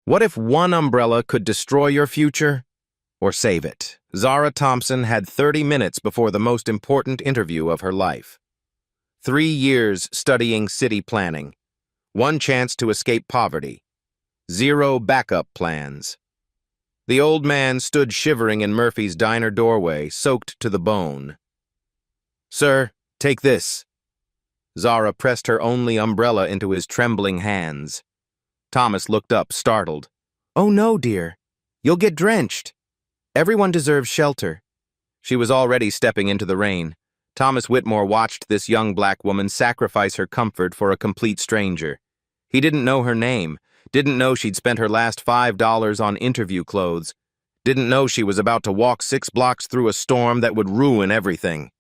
What if one umbrella could destroy your future or save it? Zara Thompson had 30 minutes before the most important interview of her life. 3 years studying city planning. 1 chance to escape poverty. 0 backup plans. The old man stood shivering in Murphy's diner doorway, soaked to the bone. "Sir, take this." Zara pressed her only umbrella into his trembling hands. Thomas looked up, startled. "Oh no, dear. You'll get drenched. Everyone deserves shelter." She was already stepping into the rain. Thomas Whitmore watched this young black woman sacrifice her comfort for a complete stranger. He didn't know her name, didn't know she'd spent her last $5 on interview clothes, didn't know she was about to walk 6 blocks through a storm that would ruin everything.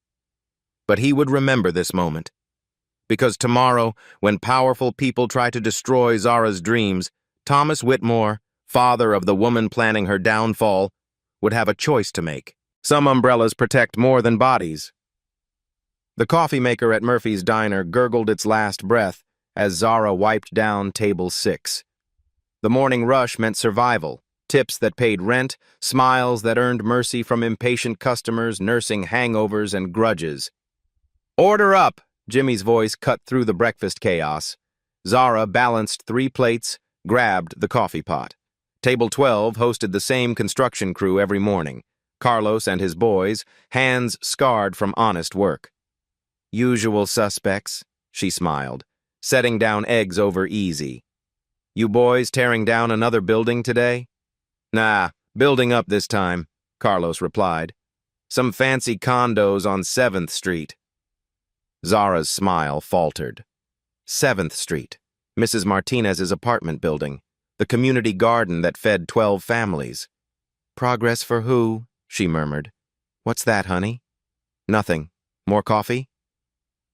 But he would remember this moment. Because tomorrow, when powerful people try to destroy Zara's dreams, Thomas Whitmore, father of the woman planning her downfall, would have a choice to make. Some umbrellas protect more than bodies. The coffee maker at Murphy's diner gurgled its last breath as Zara wiped down table 6. The morning rush meant survival, tips that paid rent, smiles that earned mercy from impatient customers nursing hangovers and grudges. "Order up!" Jimmy's voice cut through the breakfast chaos. Zara balanced 3 plates, grabbed the coffee pot. Table 12 hosted the same construction crew every morning. Carlos and his boys, hands scarred from honest work. "Usual suspects," she smiled, setting down eggs over easy. "You boys tearing down another building today?" "Nah, building up this time," Carlos replied. "Some fancy condos on 7th Street. Zara's smile faltered. 7th Street, Mrs. Martinez's apartment building, the community garden that fed 12 families. "Progress for who?" she murmured. "What's that, honey?" "Nothing. More coffee?"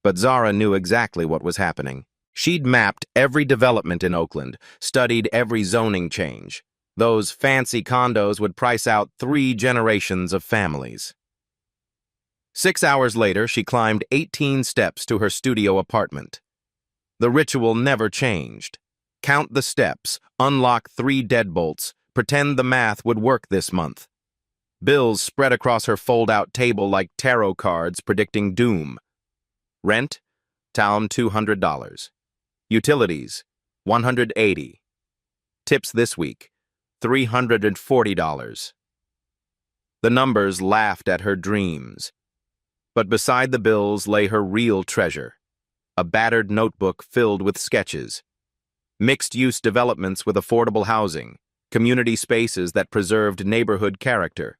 But Zara knew exactly what was happening. She'd mapped every development in Oakland, studied every zoning change. Those fancy condos would price out 3 generations of families. 6 hours later, she climbed 18 steps to her studio apartment. The ritual never changed. Count the steps, unlock 3 deadbolts, pretend the math would work this month. Bills spread across her fold-out table like tarot cards predicting doom. Rent, town $200. Utilities, $180. Tips this week, $340. The numbers laughed at her dreams. But beside the bills lay her real treasure, a battered notebook filled with sketches. Mixed-use developments with affordable housing, community spaces that preserved neighborhood character,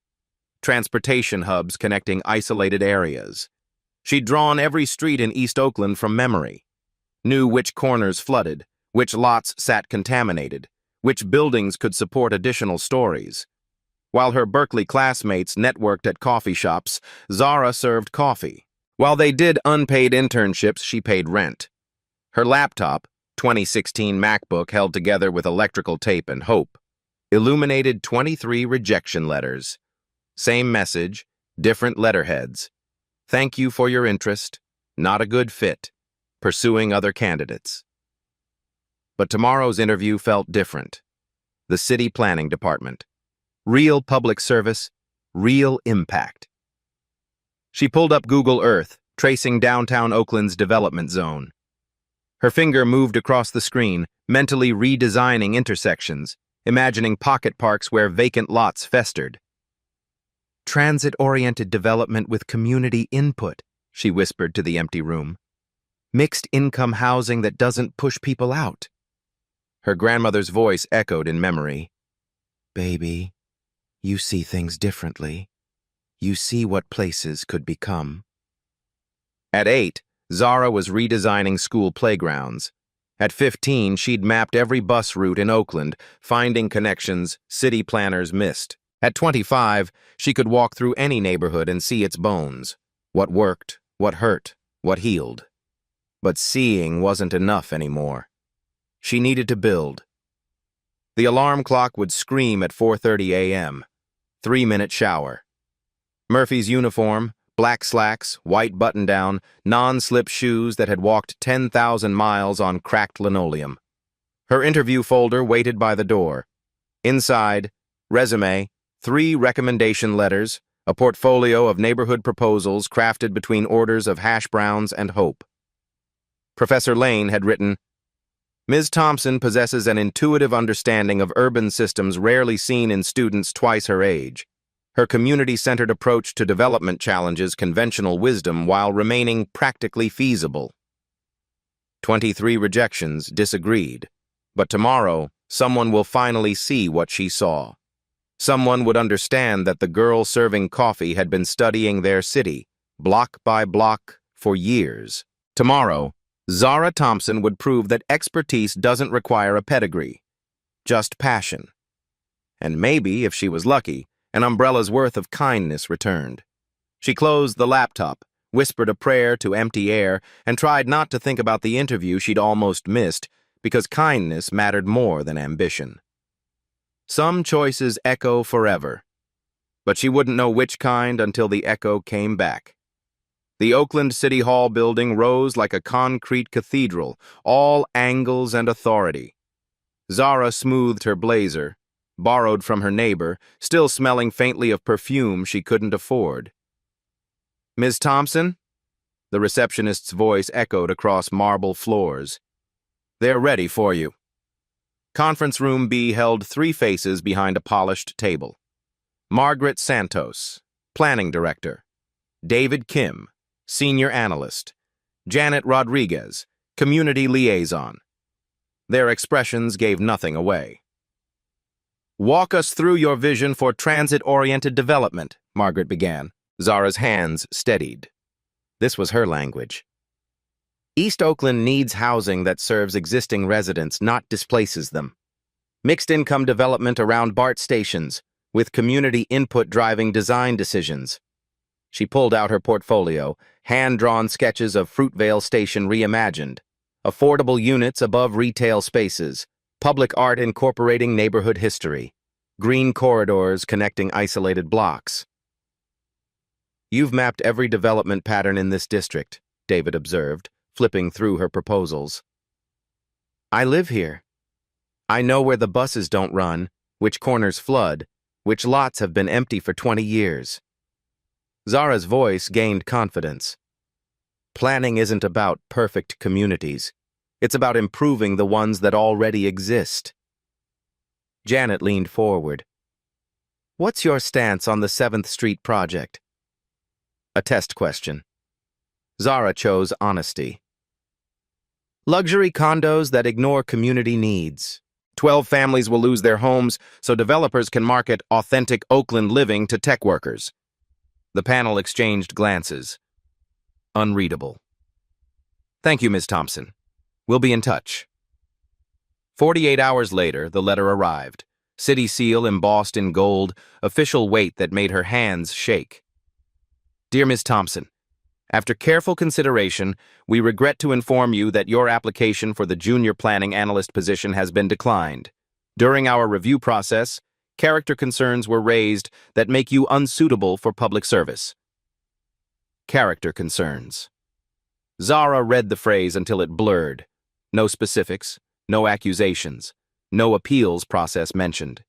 transportation hubs connecting isolated areas. She'd drawn every street in East Oakland from memory, knew which corners flooded, which lots sat contaminated, which buildings could support additional stories. While her Berkeley classmates networked at coffee shops, Zara served coffee. While they did unpaid internships, she paid rent. Her laptop, 2016 MacBook held together with electrical tape and hope, illuminated 23 rejection letters. Same message, different letterheads. "Thank you for your interest. Not a good fit. Pursuing other candidates." But tomorrow's interview felt different. The city planning department. Real public service, real impact. She pulled up Google Earth, tracing downtown Oakland's development zone. Her finger moved across the screen, mentally redesigning intersections, imagining pocket parks where vacant lots festered. "Transit-oriented development with community input," she whispered to the empty room. "Mixed-income housing that doesn't push people out." Her grandmother's voice echoed in memory. "Baby, you see things differently. You see what places could become." At 8, Zara was redesigning school playgrounds. At 15, she'd mapped every bus route in Oakland, finding connections city planners missed. At 25, she could walk through any neighborhood and see its bones. What worked, what hurt, what healed. But seeing wasn't enough anymore. She needed to build. The alarm clock would scream at 4:30 a.m. 3-minute shower. Murphy's uniform, black slacks, white button-down, non-slip shoes that had walked 10,000 miles on cracked linoleum. Her interview folder waited by the door, Inside, resume, 3 recommendation letters, a portfolio of neighborhood proposals crafted between orders of hash browns and hope. Professor Lane had written, Ms. Thompson possesses an intuitive understanding of urban systems rarely seen in students twice her age. Her community-centered approach to development challenges conventional wisdom while remaining practically feasible. 23 rejections disagreed, but tomorrow someone will finally see what she saw. Someone would understand that the girl serving coffee had been studying their city, block by block, for years. Tomorrow, Zara Thompson would prove that expertise doesn't require a pedigree, just passion. And maybe, if she was lucky, an umbrella's worth of kindness returned. She closed the laptop, whispered a prayer to empty air, and tried not to think about the interview she'd almost missed, because kindness mattered more than ambition. Some choices echo forever, but she wouldn't know which kind until the echo came back. The Oakland City Hall building rose like a concrete cathedral, all angles and authority. Zara smoothed her blazer, borrowed from her neighbor, still smelling faintly of perfume she couldn't afford. Ms. Thompson? The receptionist's voice echoed across marble floors. They're ready for you. Conference Room B held 3 faces behind a polished table. Margaret Santos, Planning Director. David Kim, Senior Analyst. Janet Rodriguez, Community Liaison. Their expressions gave nothing away. Walk us through your vision for transit-oriented development, Margaret began. Zara's hands steadied. This was her language. East Oakland needs housing that serves existing residents, not displaces them. Mixed-income development around BART stations, with community input driving design decisions. She pulled out her portfolio, hand-drawn sketches of Fruitvale Station reimagined, affordable units above retail spaces, public art incorporating neighborhood history, green corridors connecting isolated blocks. You've mapped every development pattern in this district, David observed, flipping through her proposals. I live here. I know where the buses don't run, which corners flood, which lots have been empty for 20 years. Zara's voice gained confidence. Planning isn't about perfect communities. It's about improving the ones that already exist. Janet leaned forward. What's your stance on the 7th Street project? A test question. Zara chose honesty. Luxury condos that ignore community needs. 12 families will lose their homes, so developers can market authentic Oakland living to tech workers. The panel exchanged glances. Unreadable. Thank you, Ms. Thompson. We'll be in touch. 48 hours later, the letter arrived. City seal embossed in gold, official weight that made her hands shake. Dear Ms. Thompson, after careful consideration, we regret to inform you that your application for the junior planning analyst position has been declined. During our review process, character concerns were raised that make you unsuitable for public service. Character concerns. Zara read the phrase until it blurred. No specifics, no accusations, no appeals process mentioned.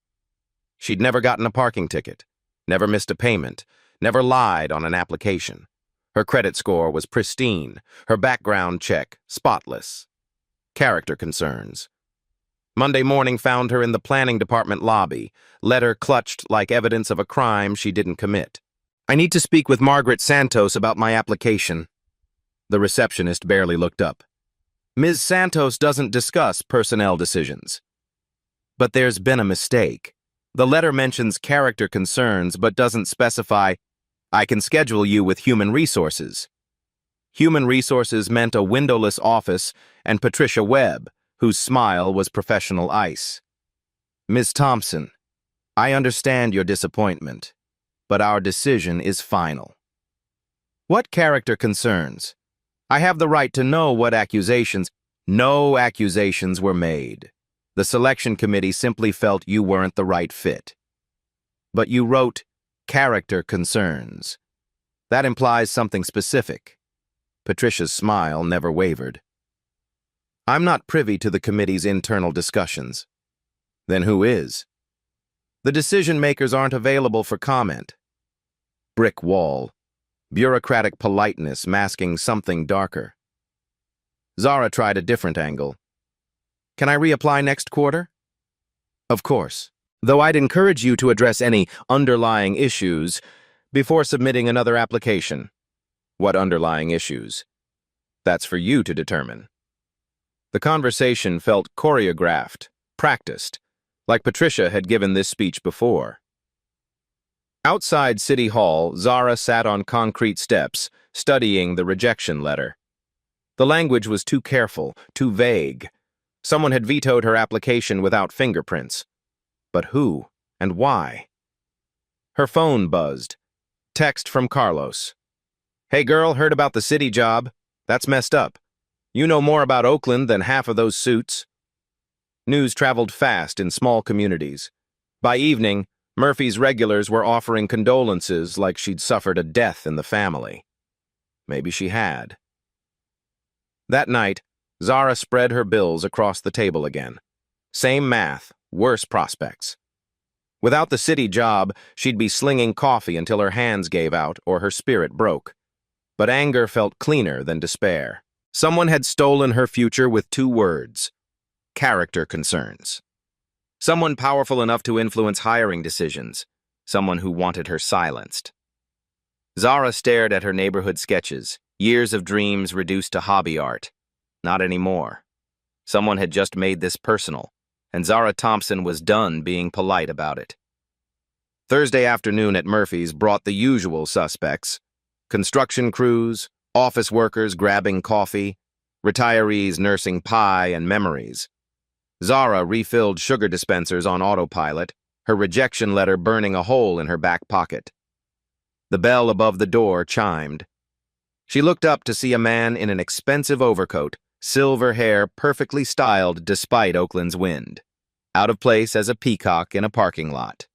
She'd never gotten a parking ticket, never missed a payment, never lied on an application. Her credit score was pristine, her background check spotless. Character concerns. Monday morning found her in the planning department lobby, letter clutched like evidence of a crime she didn't commit. I need to speak with Margaret Santos about my application. The receptionist barely looked up. Ms. Santos doesn't discuss personnel decisions. But there's been a mistake. The letter mentions character concerns but doesn't specify, I can schedule you with human resources. Human resources meant a windowless office and Patricia Webb, whose smile was professional ice. Ms. Thompson, I understand your disappointment, but our decision is final. What character concerns? I have the right to know what accusations. No accusations were made. The selection committee simply felt you weren't the right fit. But you wrote character concerns. That implies something specific. Patricia's smile never wavered. I'm not privy to the committee's internal discussions. Then who is? The decision-makers aren't available for comment. Brick wall. Bureaucratic politeness masking something darker. Zara tried a different angle. Can I reapply next quarter? Of course. Though I'd encourage you to address any underlying issues before submitting another application. What underlying issues? That's for you to determine. The conversation felt choreographed, practiced, like Patricia had given this speech before. Outside City Hall, Zara sat on concrete steps, studying the rejection letter. The language was too careful, too vague. Someone had vetoed her application without fingerprints. But who and why? Her phone buzzed. Text from Carlos. Hey girl, heard about the city job. That's messed up. You know more about Oakland than half of those suits. News traveled fast in small communities. By evening, Murphy's regulars were offering condolences like she'd suffered a death in the family. Maybe she had. That night, Zara spread her bills across the table again. Same math, worse prospects. Without the city job, she'd be slinging coffee until her hands gave out or her spirit broke. But anger felt cleaner than despair. Someone had stolen her future with 2 words: character concerns. Someone powerful enough to influence hiring decisions. Someone who wanted her silenced. Zara stared at her neighborhood sketches, years of dreams reduced to hobby art. Not anymore. Someone had just made this personal, and Zara Thompson was done being polite about it. Thursday afternoon at Murphy's brought the usual suspects: construction crews, office workers grabbing coffee, retirees nursing pie and memories. Zara refilled sugar dispensers on autopilot, her rejection letter burning a hole in her back pocket. The bell above the door chimed. She looked up to see a man in an expensive overcoat, silver hair perfectly styled despite Oakland's wind, out of place as a peacock in a parking lot.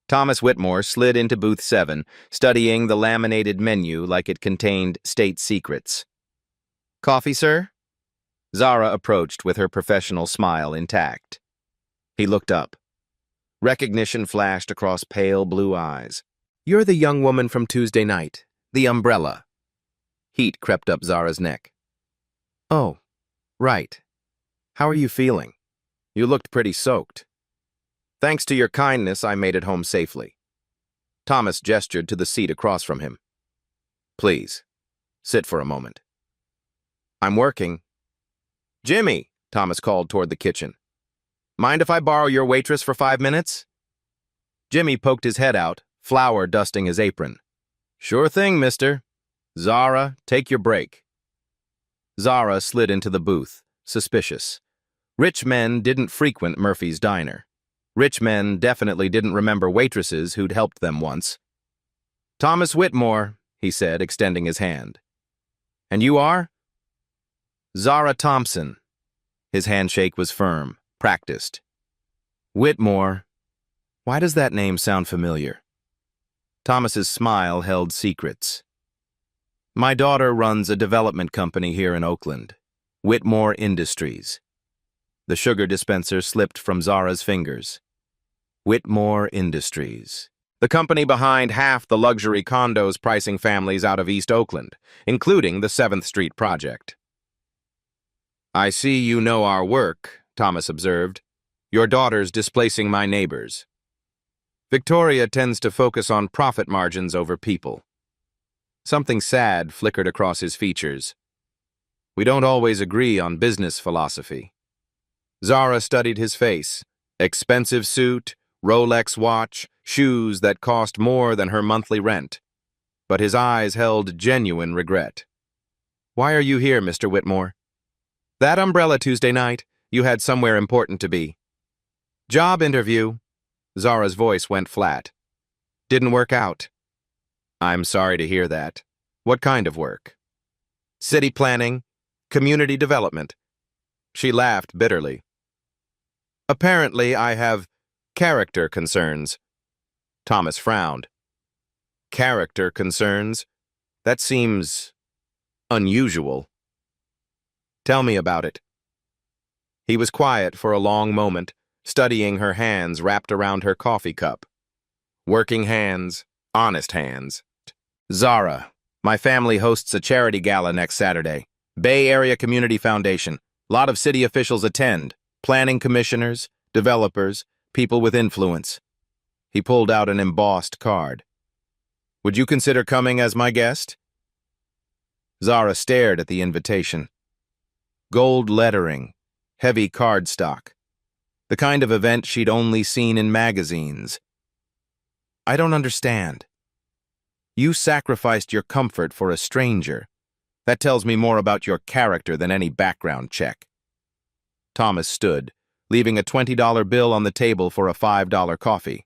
Thomas Whitmore slid into booth 7, studying the laminated menu like it contained state secrets. Coffee, sir? Zara approached with her professional smile intact. He looked up. Recognition flashed across pale blue eyes. You're the young woman from Tuesday night, the umbrella. Heat crept up Zara's neck. Oh, right. How are you feeling? You looked pretty soaked. Thanks to your kindness, I made it home safely. Thomas gestured to the seat across from him. Please, sit for a moment. I'm working. Jimmy, Thomas called toward the kitchen. Mind if I borrow your waitress for 5 minutes? Jimmy poked his head out, flour dusting his apron. Sure thing, mister. Zara, take your break. Zara slid into the booth, suspicious. Rich men didn't frequent Murphy's diner. Rich men definitely didn't remember waitresses who'd helped them once. Thomas Whitmore, he said, extending his hand. And you are? Zara Thompson. His handshake was firm, practiced. Whitmore. Why does that name sound familiar? Thomas's smile held secrets. My daughter runs a development company here in Oakland, Whitmore Industries. The sugar dispenser slipped from Zara's fingers. Whitmore Industries. The company behind half the luxury condos pricing families out of East Oakland, including the 7th Street project. I see you know our work, Thomas observed. Your daughter's displacing my neighbors. Victoria tends to focus on profit margins over people. Something sad flickered across his features. We don't always agree on business philosophy. Zara studied his face. Expensive suit, Rolex watch, shoes that cost more than her monthly rent. But his eyes held genuine regret. Why are you here, Mr. Whitmore? That umbrella Tuesday night, you had somewhere important to be. Job interview. Zara's voice went flat. Didn't work out. I'm sorry to hear that. What kind of work? City planning, community development. She laughed bitterly. Apparently, I have character concerns. Thomas frowned. Character concerns? That seems unusual. Tell me about it. He was quiet for a long moment, studying her hands wrapped around her coffee cup. Working hands, honest hands. Zara, my family hosts a charity gala next Saturday. Bay Area Community Foundation. Lot of city officials attend. Planning commissioners, developers, people with influence. He pulled out an embossed card. Would you consider coming as my guest? Zara stared at the invitation. Gold lettering, heavy cardstock. The kind of event she'd only seen in magazines. I don't understand. You sacrificed your comfort for a stranger. That tells me more about your character than any background check. Thomas stood, leaving a $20 bill on the table for a $5 coffee.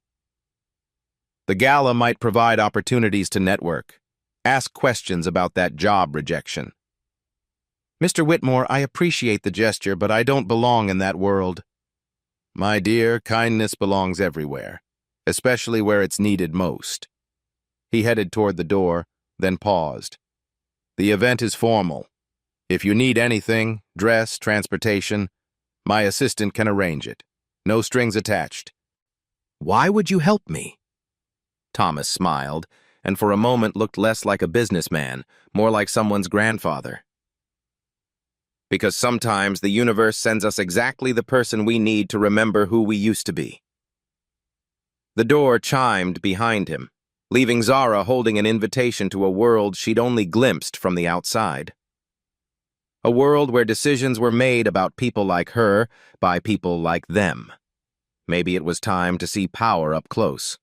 The gala might provide opportunities to network. Ask questions about that job rejection. Mr. Whitmore, I appreciate the gesture, but I don't belong in that world. My dear, kindness belongs everywhere, especially where it's needed most. He headed toward the door, then paused. The event is formal. If you need anything, dress, transportation, my assistant can arrange it. No strings attached. Why would you help me? Thomas smiled, and for a moment looked less like a businessman, more like someone's grandfather. Because sometimes the universe sends us exactly the person we need to remember who we used to be. The door chimed behind him, leaving Zara holding an invitation to a world she'd only glimpsed from the outside. A world where decisions were made about people like her by people like them. Maybe it was time to see power up close.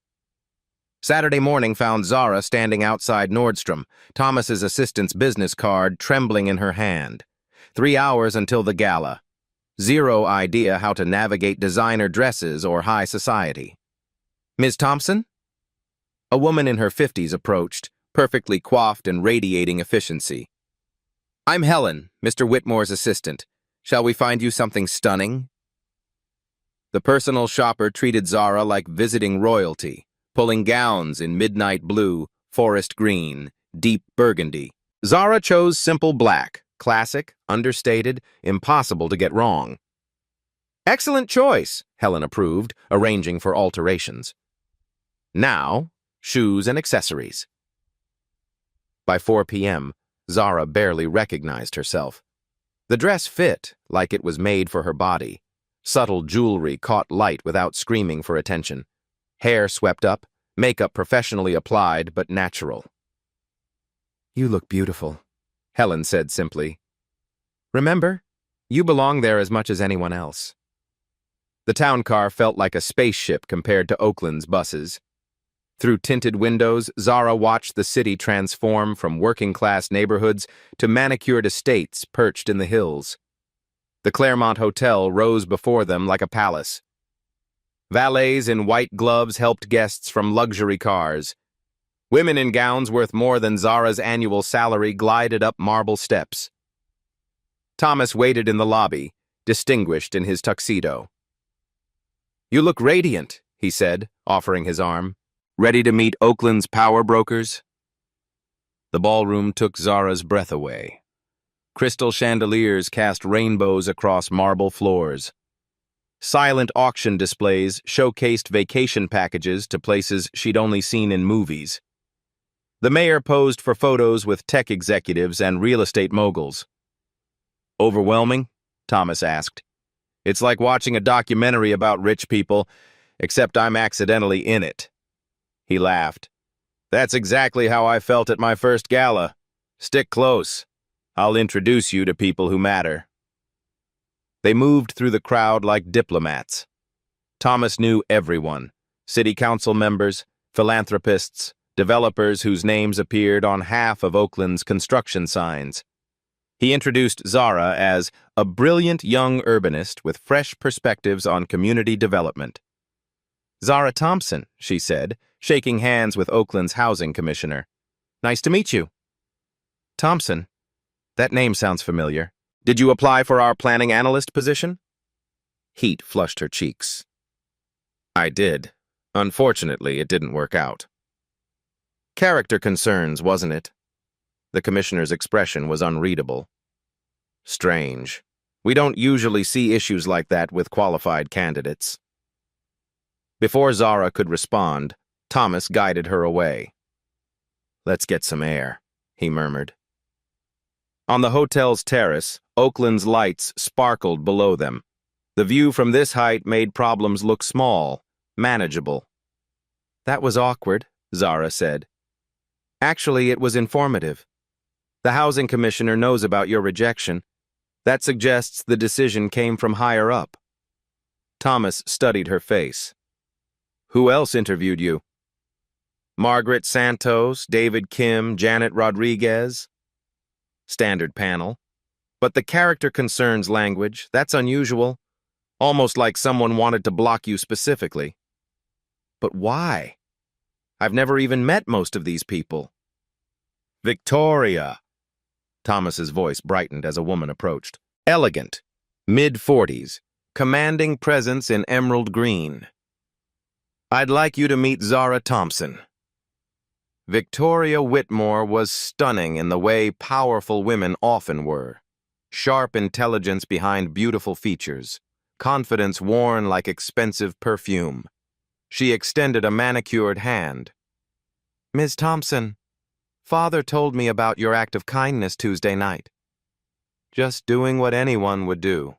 Saturday morning found Zara standing outside Nordstrom, Thomas's assistant's business card trembling in her hand. 3 hours until the gala. Zero idea how to navigate designer dresses or high society. Ms. Thompson? A woman in her 50s approached, perfectly coiffed and radiating efficiency. I'm Helen, Mr. Whitmore's assistant. Shall we find you something stunning? The personal shopper treated Zara like visiting royalty, pulling gowns in midnight blue, forest green, deep burgundy. Zara chose simple black, classic, understated, impossible to get wrong. Excellent choice, Helen approved, arranging for alterations. Now, shoes and accessories. By 4 p.m., Zara barely recognized herself. The dress fit like it was made for her body. Subtle jewelry caught light without screaming for attention. Hair swept up, makeup professionally applied but natural. You look beautiful, Helen said simply. Remember, you belong there as much as anyone else. The town car felt like a spaceship compared to Oakland's buses. Through tinted windows, Zara watched the city transform from working-class neighborhoods to manicured estates perched in the hills. The Claremont Hotel rose before them like a palace. Valets in white gloves helped guests from luxury cars. Women in gowns worth more than Zara's annual salary glided up marble steps. Thomas waited in the lobby, distinguished in his tuxedo. You look radiant, he said, offering his arm. Ready to meet Oakland's power brokers? The ballroom took Zara's breath away. Crystal chandeliers cast rainbows across marble floors. Silent auction displays showcased vacation packages to places she'd only seen in movies. The mayor posed for photos with tech executives and real estate moguls. Overwhelming? Thomas asked. It's like watching a documentary about rich people, except I'm accidentally in it. He laughed. That's exactly how I felt at my first gala. Stick close. I'll introduce you to people who matter. They moved through the crowd like diplomats. Thomas knew everyone. City council members, philanthropists, developers whose names appeared on half of Oakland's construction signs. He introduced Zara as a brilliant young urbanist with fresh perspectives on community development. Zara Thompson, she said, shaking hands with Oakland's housing commissioner. Nice to meet you. Thompson. That name sounds familiar. Did you apply for our planning analyst position? Heat flushed her cheeks. I did. Unfortunately, it didn't work out. Character concerns, wasn't it? The commissioner's expression was unreadable. Strange. We don't usually see issues like that with qualified candidates. Before Zara could respond, Thomas guided her away. "Let's get some air," he murmured. On the hotel's terrace, Oakland's lights sparkled below them. The view from this height made problems look small, manageable. "That was awkward," Zara said. "Actually, it was informative. The housing commissioner knows about your rejection. That suggests the decision came from higher up." Thomas studied her face. "Who else interviewed you?" "Margaret Santos, David Kim, Janet Rodriguez." Standard panel. "But the character concerns language. That's unusual. Almost like someone wanted to block you specifically." "But why? I've never even met most of these people." "Victoria." Thomas's voice brightened as a woman approached. Elegant, mid-40s, commanding presence in emerald green. "I'd like you to meet Zara Thompson." Victoria Whitmore was stunning in the way powerful women often were. Sharp intelligence behind beautiful features, confidence worn like expensive perfume. She extended a manicured hand. "Ms. Thompson, Father told me about your act of kindness Tuesday night." "Just doing what anyone would do."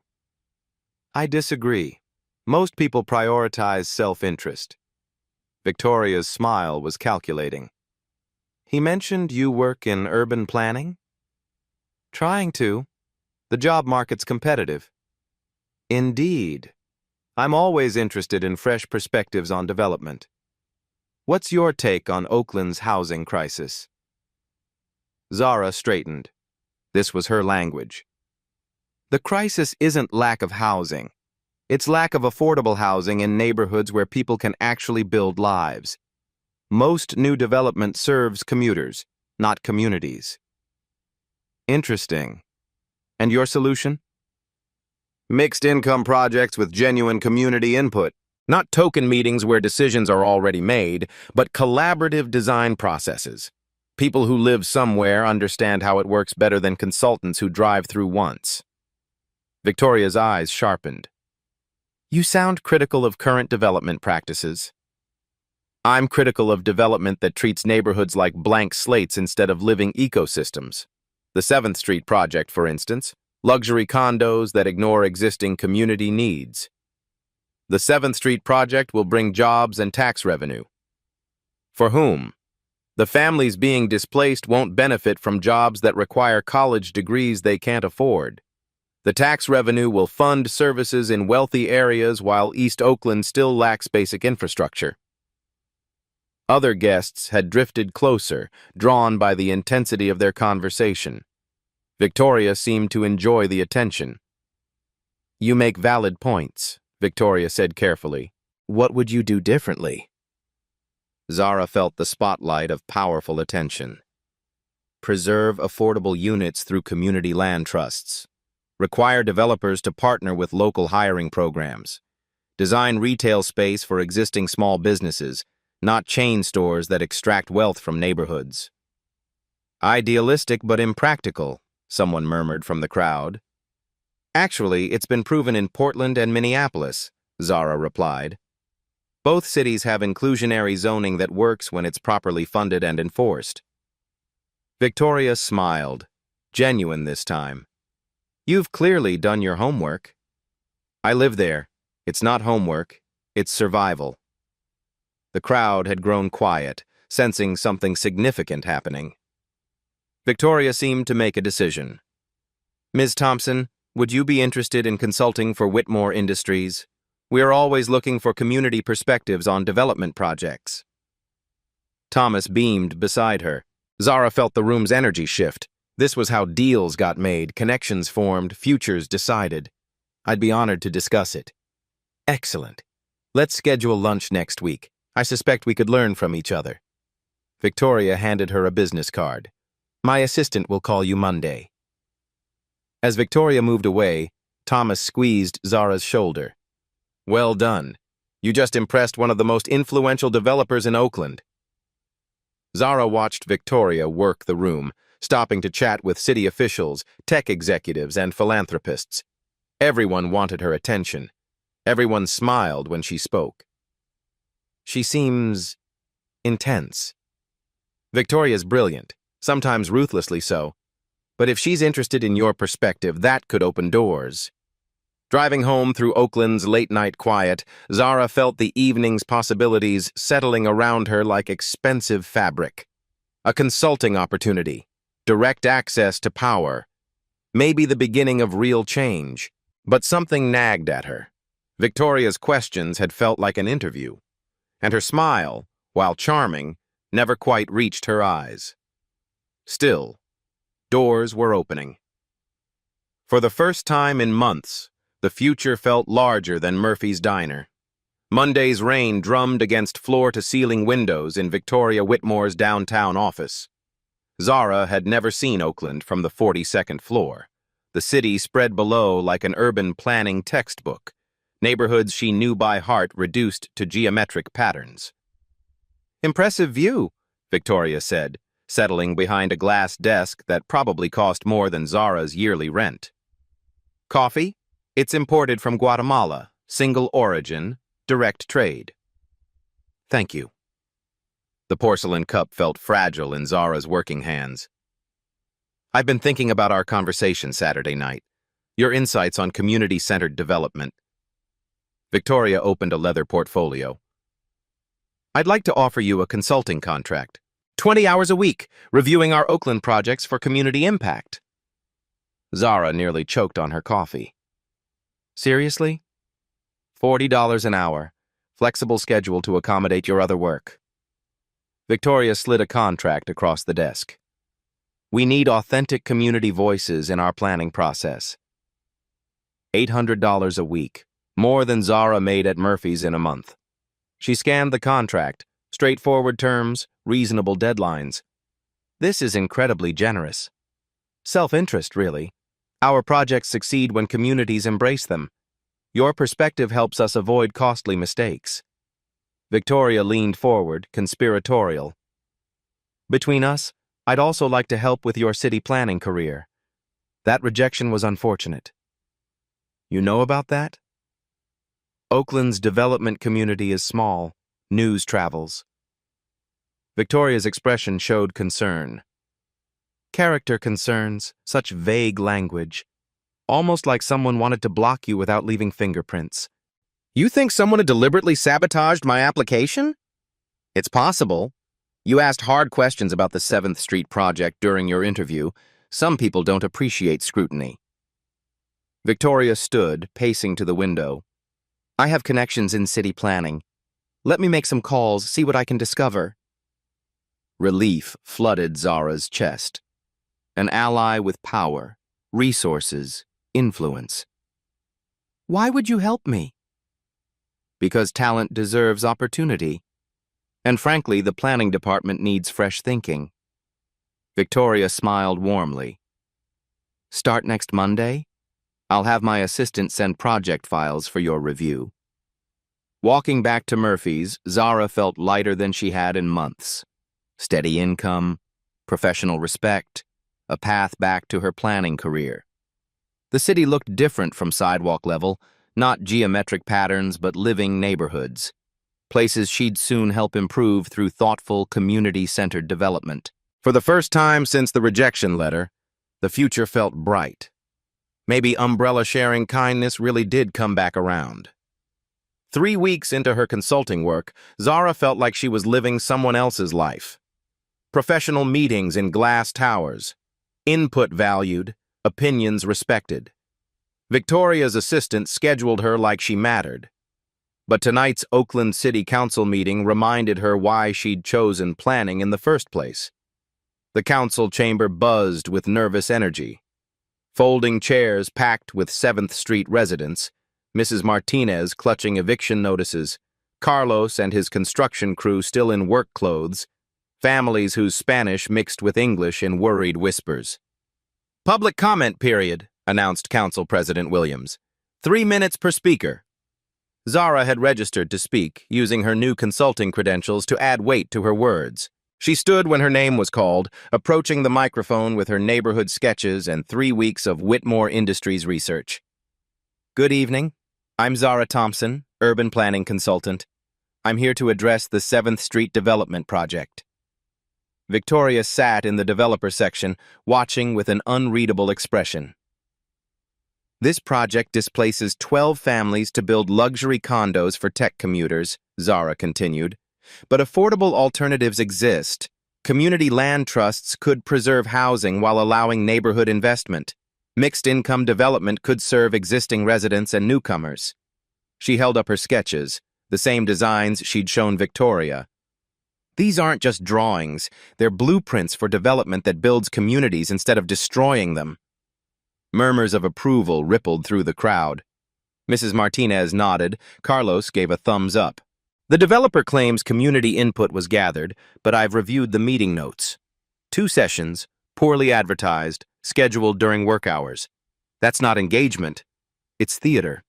"I disagree. Most people prioritize self-interest." Victoria's smile was calculating. "He mentioned you work in urban planning?" "Trying to. The job market's competitive." "Indeed. I'm always interested in fresh perspectives on development. What's your take on Oakland's housing crisis?" Zara straightened. This was her language. "The crisis isn't lack of housing. It's lack of affordable housing in neighborhoods where people can actually build lives. Most new development serves commuters, not communities." "Interesting. And your solution?" "Mixed income projects with genuine community input. Not token meetings where decisions are already made, but collaborative design processes. People who live somewhere understand how it works better than consultants who drive through once." Victoria's eyes sharpened. "You sound critical of current development practices." "I'm critical of development that treats neighborhoods like blank slates instead of living ecosystems. The 7th Street project, for instance, luxury condos that ignore existing community needs. The 7th Street project will bring jobs and tax revenue. For whom? The families being displaced won't benefit from jobs that require college degrees they can't afford. The tax revenue will fund services in wealthy areas while East Oakland still lacks basic infrastructure." Other guests had drifted closer, drawn by the intensity of their conversation. Victoria seemed to enjoy the attention. "You make valid points," Victoria said carefully. "What would you do differently?" Zara felt the spotlight of powerful attention. "Preserve affordable units through community land trusts. Require developers to partner with local hiring programs. Design retail space for existing small businesses, not chain stores that extract wealth from neighborhoods." "Idealistic but impractical," someone murmured from the crowd. "Actually, it's been proven in Portland and Minneapolis," Zara replied. "Both cities have inclusionary zoning that works when it's properly funded and enforced." Victoria smiled, genuine this time. "You've clearly done your homework." "I live there. It's not homework, it's survival." The crowd had grown quiet, sensing something significant happening. Victoria seemed to make a decision. "Ms. Thompson, would you be interested in consulting for Whitmore Industries? We are always looking for community perspectives on development projects." Thomas beamed beside her. Zara felt the room's energy shift. This was how deals got made, connections formed, futures decided. "I'd be honored to discuss it." "Excellent. Let's schedule lunch next week. I suspect we could learn from each other." Victoria handed her a business card. "My assistant will call you Monday." As Victoria moved away, Thomas squeezed Zara's shoulder. "Well done. You just impressed one of the most influential developers in Oakland." Zara watched Victoria work the room, stopping to chat with city officials, tech executives, and philanthropists. Everyone wanted her attention. Everyone smiled when she spoke. She seems intense. Victoria's brilliant, sometimes ruthlessly so, but if she's interested in your perspective, that could open doors. Driving home through Oakland's late-night quiet, Zara felt the evening's possibilities settling around her like expensive fabric. A consulting opportunity, direct access to power, maybe the beginning of real change. But something nagged at her. Victoria's questions had felt like an interview, and her smile, while charming, never quite reached her eyes. Still, doors were opening. For the first time in months, the future felt larger than Murphy's Diner. Monday's rain drummed against floor-to-ceiling windows in Victoria Whitmore's downtown office. Zara had never seen Oakland from the 42nd floor. The city spread below like an urban planning textbook, neighborhoods she knew by heart reduced to geometric patterns. "Impressive view," Victoria said, settling behind a glass desk that probably cost more than Zara's yearly rent. "Coffee? It's imported from Guatemala, single origin, direct trade." "Thank you." The porcelain cup felt fragile in Zara's working hands. "I've been thinking about our conversation Saturday night, your insights on community-centered development." Victoria opened a leather portfolio. "I'd like to offer you a consulting contract. 20 hours a week, reviewing our Oakland projects for community impact." Zara nearly choked on her coffee. "Seriously? $40 an hour, flexible schedule to accommodate your other work." Victoria slid a contract across the desk. "We need authentic community voices in our planning process." $800 a week, more than Zara made at Murphy's in a month. She scanned the contract, straightforward terms, reasonable deadlines. This is incredibly generous. Self-interest, really. Our projects succeed when communities embrace them. Your perspective helps us avoid costly mistakes. Victoria leaned forward, conspiratorial. "Between us, I'd also like to help with your city planning career. That rejection was unfortunate." "You know about that?" "Oakland's development community is small. News travels." Victoria's expression showed concern. "Character concerns, such vague language. Almost like someone wanted to block you without leaving fingerprints." "You think someone had deliberately sabotaged my application?" "It's possible. You asked hard questions about the 7th Street project during your interview. Some people don't appreciate scrutiny." Victoria stood, pacing to the window. "I have connections in city planning. Let me make some calls, see what I can discover." Relief flooded Zara's chest. An ally with power, resources, influence. "Why would you help me?" "Because talent deserves opportunity. And frankly, the planning department needs fresh thinking." Victoria smiled warmly. "Start next Monday? I'll have my assistant send project files for your review." Walking back to Murphy's, Zara felt lighter than she had in months. Steady income, professional respect, a path back to her planning career. The city looked different from sidewalk level, not geometric patterns but living neighborhoods. Places she'd soon help improve through thoughtful, community-centered development. For the first time since the rejection letter, the future felt bright. Maybe umbrella-sharing kindness really did come back around. 3 weeks into her consulting work, Zara felt like she was living someone else's life. Professional meetings in glass towers. Input valued, opinions respected. Victoria's assistant scheduled her like she mattered. But tonight's Oakland City Council meeting reminded her why she'd chosen planning in the first place. The council chamber buzzed with nervous energy. Folding chairs packed with 7th Street residents, Mrs. Martinez clutching eviction notices, Carlos and his construction crew still in work clothes, families whose Spanish mixed with English in worried whispers. "Public comment period," announced Council President Williams. 3 minutes per speaker. Zara had registered to speak, using her new consulting credentials to add weight to her words. She stood when her name was called, approaching the microphone with her neighborhood sketches and 3 weeks of Whitmore Industries research. "Good evening. I'm Zara Thompson, urban planning consultant. I'm here to address the 7th Street Development Project. Victoria sat in the developer section, watching with an unreadable expression. This project displaces 12 families to build luxury condos for tech commuters, Zara continued. But affordable alternatives exist. Community land trusts could preserve housing while allowing neighborhood investment. Mixed-income development could serve existing residents and newcomers. She held up her sketches, the same designs she'd shown Victoria. These aren't just drawings, they're blueprints for development that builds communities instead of destroying them. Murmurs of approval rippled through the crowd. Mrs. Martinez nodded. Carlos gave a thumbs up. The developer claims community input was gathered, but I've reviewed the meeting notes. 2 sessions, poorly advertised, scheduled during work hours. That's not engagement. It's theater.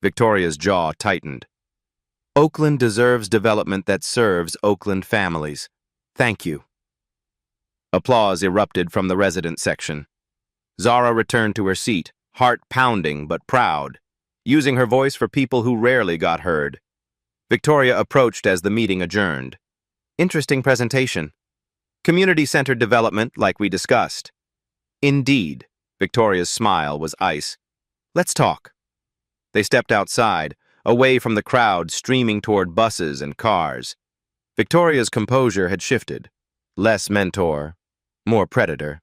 Victoria's jaw tightened. Oakland deserves development that serves Oakland families. Thank you. Applause erupted from the resident section. Zara returned to her seat, heart pounding but proud, using her voice for people who rarely got heard. Victoria approached as the meeting adjourned. Interesting presentation. Community-centered development, like we discussed. Indeed. Victoria's smile was ice. Let's talk. They stepped outside, away from the crowd streaming toward buses and cars. Victoria's composure had shifted. Less mentor, more predator.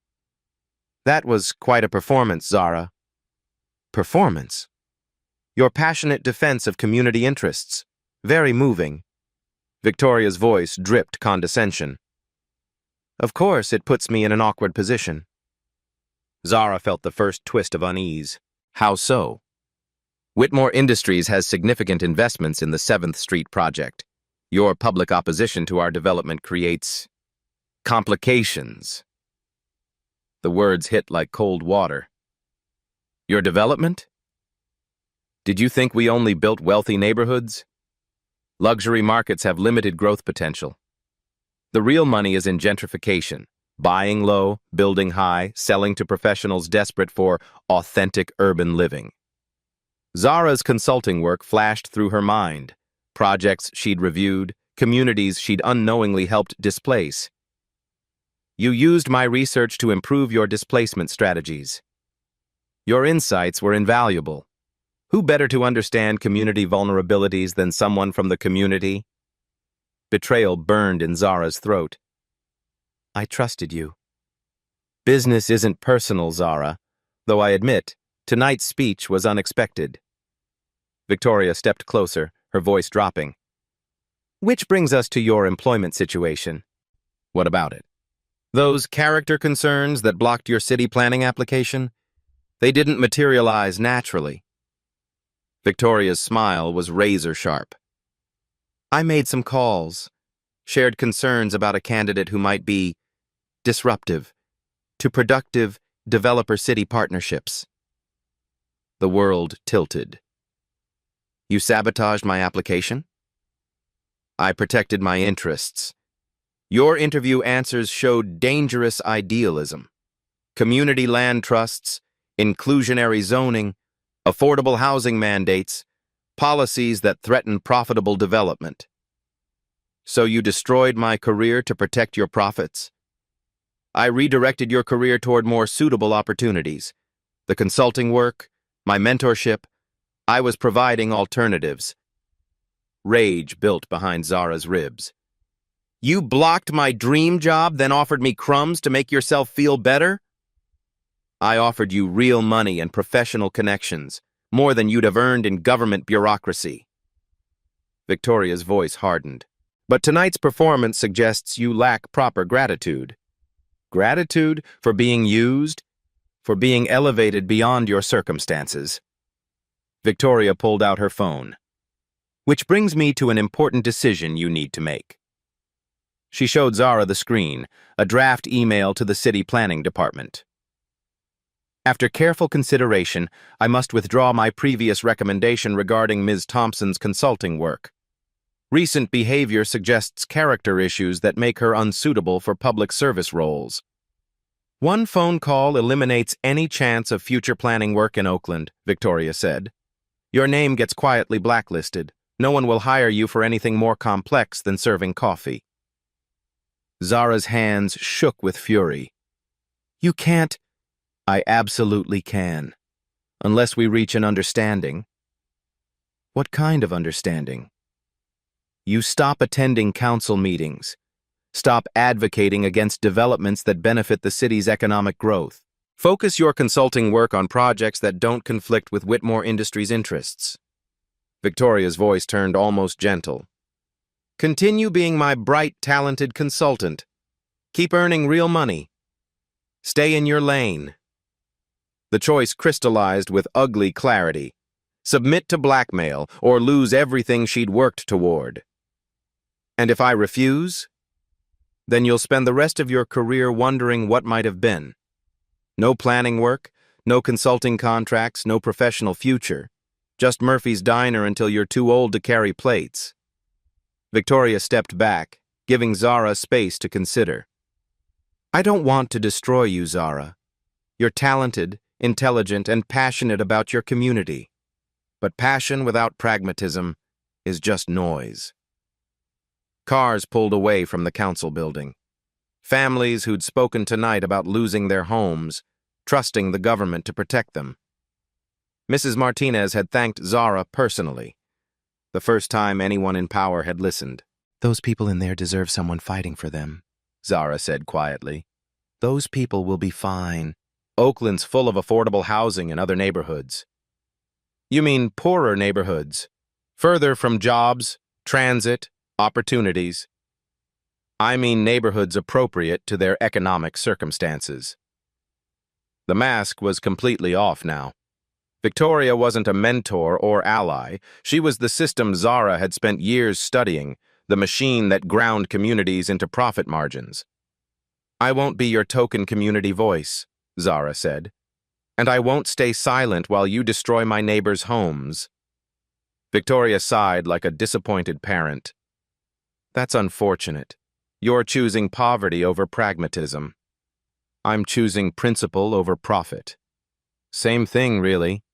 That was quite a performance, Zara. Performance? Your passionate defense of community interests. Very moving. Victoria's voice dripped condescension. Of course, it puts me in an awkward position. Zara felt the first twist of unease. How so? Whitmore Industries has significant investments in the 7th Street project. Your public opposition to our development creates complications. The words hit like cold water. Your development? Did you think we only built wealthy neighborhoods? Luxury markets have limited growth potential. The real money is in gentrification, buying low, building high, selling to professionals desperate for authentic urban living. Zara's consulting work flashed through her mind. Projects she'd reviewed, communities she'd unknowingly helped displace. You used my research to improve your displacement strategies. Your insights were invaluable. Who better to understand community vulnerabilities than someone from the community? Betrayal burned in Zara's throat. I trusted you. Business isn't personal, Zara, though I admit, tonight's speech was unexpected. Victoria stepped closer, her voice dropping. Which brings us to your employment situation. What about it? Those character concerns that blocked your city planning application? They didn't materialize naturally. Victoria's smile was razor-sharp. I made some calls, shared concerns about a candidate who might be disruptive to productive developer-city partnerships. The world tilted. You sabotaged my application? I protected my interests. Your interview answers showed dangerous idealism. Community land trusts, inclusionary zoning, affordable housing mandates, policies that threaten profitable development. So you destroyed my career to protect your profits? I redirected your career toward more suitable opportunities. The consulting work, my mentorship, I was providing alternatives. Rage built behind Zara's ribs. You blocked my dream job, then offered me crumbs to make yourself feel better? I offered you real money and professional connections, more than you'd have earned in government bureaucracy. Victoria's voice hardened. But tonight's performance suggests you lack proper gratitude. Gratitude for being used, for being elevated beyond your circumstances. Victoria pulled out her phone. Which brings me to an important decision you need to make. She showed Zara the screen, a draft email to the city planning department. After careful consideration, I must withdraw my previous recommendation regarding Ms. Thompson's consulting work. Recent behavior suggests character issues that make her unsuitable for public service roles. One phone call eliminates any chance of future planning work in Oakland, Victoria said. Your name gets quietly blacklisted. No one will hire you for anything more complex than serving coffee. Zara's hands shook with fury. You can't. I absolutely can. Unless we reach an understanding. What kind of understanding? You stop attending council meetings. Stop advocating against developments that benefit the city's economic growth. Focus your consulting work on projects that don't conflict with Whitmore Industries' interests. Victoria's voice turned almost gentle. Continue being my bright, talented consultant. Keep earning real money. Stay in your lane. The choice crystallized with ugly clarity. Submit to blackmail or lose everything she'd worked toward. And if I refuse, then you'll spend the rest of your career wondering what might have been. No planning work, no consulting contracts, no professional future. Just Murphy's Diner until you're too old to carry plates. Victoria stepped back, giving Zara space to consider. I don't want to destroy you, Zara. You're talented, intelligent, and passionate about your community. But passion without pragmatism is just noise. Cars pulled away from the council building. Families who'd spoken tonight about losing their homes, trusting the government to protect them. Mrs. Martinez had thanked Zara personally. The first time anyone in power had listened. Those people in there deserve someone fighting for them, Zara said quietly. Those people will be fine. Oakland's full of affordable housing and other neighborhoods. You mean poorer neighborhoods, further from jobs, transit, opportunities. I mean neighborhoods appropriate to their economic circumstances. The mask was completely off now. Victoria wasn't a mentor or ally. She was the system Zara had spent years studying, the machine that ground communities into profit margins. I won't be your token community voice, Zara said. And I won't stay silent while you destroy my neighbors' homes. Victoria sighed like a disappointed parent. That's unfortunate. You're choosing poverty over pragmatism. I'm choosing principle over profit. Same thing, really.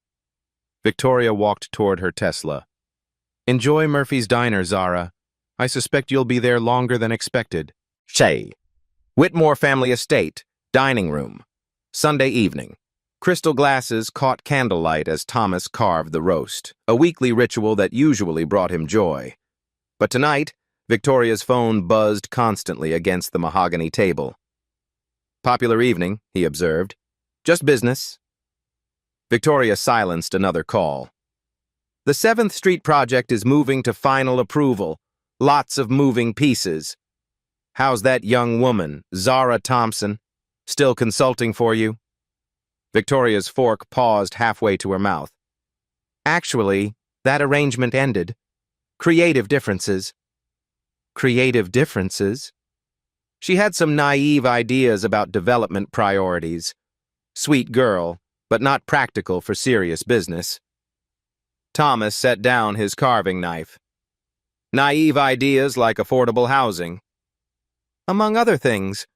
Victoria walked toward her Tesla. Enjoy Murphy's Diner, Zara. I suspect you'll be there longer than expected. Shay. Whitmore Family Estate, dining room. Sunday evening. Crystal glasses caught candlelight as Thomas carved the roast, a weekly ritual that usually brought him joy. But tonight, Victoria's phone buzzed constantly against the mahogany table. Popular evening, he observed. Just business. Victoria silenced another call. The 7th Street project is moving to final approval. Lots of moving pieces. How's that young woman, Zara Thompson, still consulting for you? Victoria's fork paused halfway to her mouth. Actually, that arrangement ended. Creative differences. Creative differences? She had some naive ideas about development priorities. Sweet girl, but not practical for serious business. Thomas set down his carving knife. Naive ideas like affordable housing. Among other things.